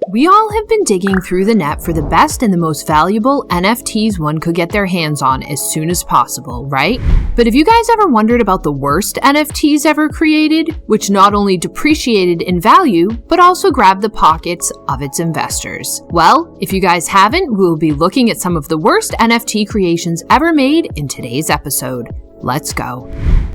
We all have been digging through the net for the best and the most valuable NFTs one could get their hands on as soon as possible, right? But have you guys ever wondered about the worst NFTs ever created, which not only depreciated in value, but also grabbed the pockets of its investors? Well, if you guys haven't, we'll be looking at some of the worst NFT creations ever made in today's episode. Let's go.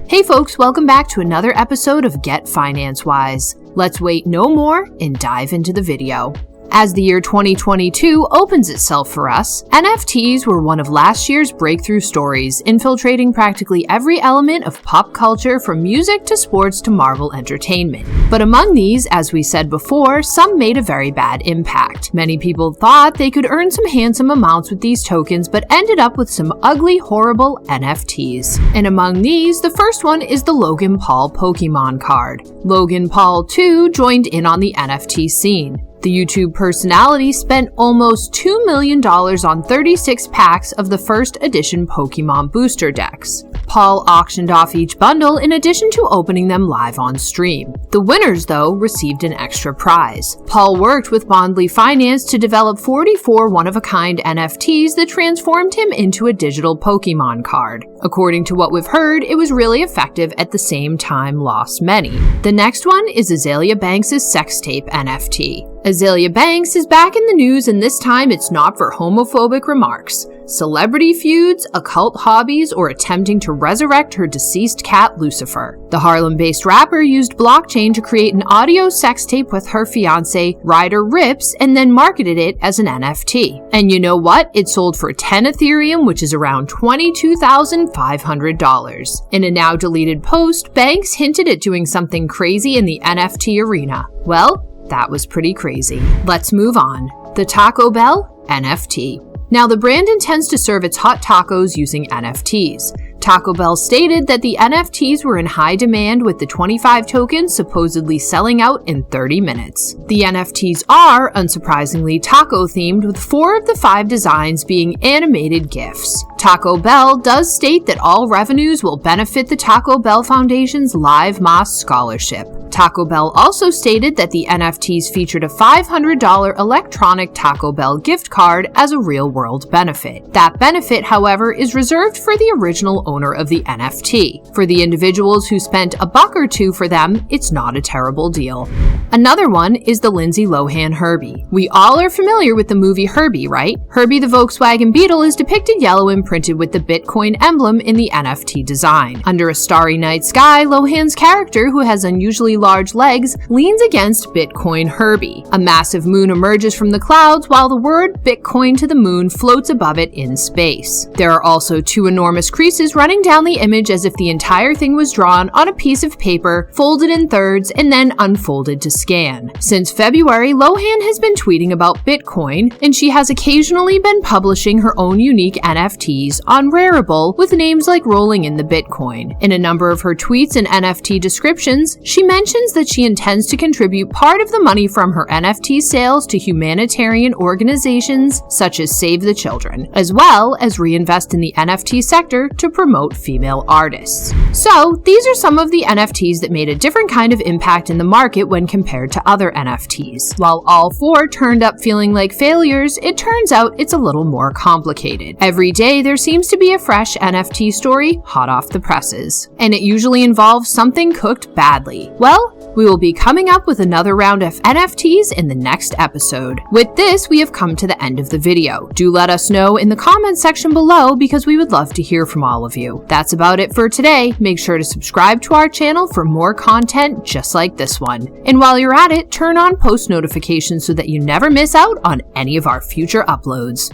Hey folks, welcome back to another episode of Get Finance Wise. Let's wait no more and dive into the video. As the year 2022 opens itself for us, NFTs were one of last year's breakthrough stories, infiltrating practically every element of pop culture from music to sports to Marvel entertainment. But among these, as we said before, some made a very bad impact. Many people thought they could earn some handsome amounts with these tokens, but ended up with some ugly, horrible NFTs. And among these, the first one is the Logan Paul Pokemon card. Logan Paul, too, joined in on the NFT scene. The YouTube personality spent almost $2 million on 36 packs of the first edition Pokemon booster decks. Paul auctioned off each bundle in addition to opening them live on stream. The winners, though, received an extra prize. Paul worked with Bondly Finance to develop 44 one-of-a-kind NFTs that transformed him into a digital Pokemon card. According to what we've heard, it was really effective, at the same time lost many. The next one is Azealia Banks' sex tape NFT. Azealia Banks is back in the news, and this time it's not for homophobic remarks, celebrity feuds, occult hobbies, or attempting to resurrect her deceased cat Lucifer. The Harlem-based rapper used blockchain to create an audio sex tape with her fiancé Ryder Ripps and then marketed it as an NFT. And you know what? It sold for 10 Ethereum, which is around $22,500. In a now deleted post, Banks hinted at doing something crazy in the NFT arena. Well, that was pretty crazy. Let's move on. The Taco Bell NFT. Now, the brand intends to serve its hot tacos using NFTs. Taco Bell stated that the NFTs were in high demand, with the 25 tokens supposedly selling out in 30 minutes. The NFTs are, unsurprisingly, taco-themed, with 4 of the 5 designs being animated GIFs. Taco Bell does state that all revenues will benefit the Taco Bell Foundation's Live Más Scholarship. Taco Bell also stated that the NFTs featured a $500 electronic Taco Bell gift card as a real-world benefit. That benefit, however, is reserved for the original owner of the NFT. For the individuals who spent $1 or $2 for them, it's not a terrible deal. Another one is the Lindsay Lohan Herbie. We all are familiar with the movie Herbie, right? Herbie the Volkswagen Beetle is depicted yellow and printed with the Bitcoin emblem in the NFT design. Under a starry night sky, Lohan's character, who has unusually large legs, leans against Bitcoin Herbie. A massive moon emerges from the clouds while the word Bitcoin to the moon floats above it in space. There are also 2 enormous creases running down the image, as if the entire thing was drawn on a piece of paper, folded in thirds, and then unfolded to scan. Since February, Lohan has been tweeting about Bitcoin, and she has occasionally been publishing her own unique NFTs on Rarible with names like Rolling in the Bitcoin. In a number of her tweets and NFT descriptions, she mentions that she intends to contribute part of the money from her NFT sales to humanitarian organizations such as Save the Children, as well as reinvest in the NFT sector to promote female artists. So, these are some of the NFTs that made a different kind of impact in the market when compared to other NFTs. While all 4 turned up feeling like failures, it turns out it's a little more complicated. Every day there seems to be a fresh NFT story hot off the presses, and it usually involves something cooked badly. Well, we will be coming up with another round of NFTs in the next episode. With this, we have come to the end of the video. Do let us know in the comments section below, because we would love to hear from all of you. That's about it for today. Make sure to subscribe to our channel for more content just like this one. And while you're at it, turn on post notifications so that you never miss out on any of our future uploads.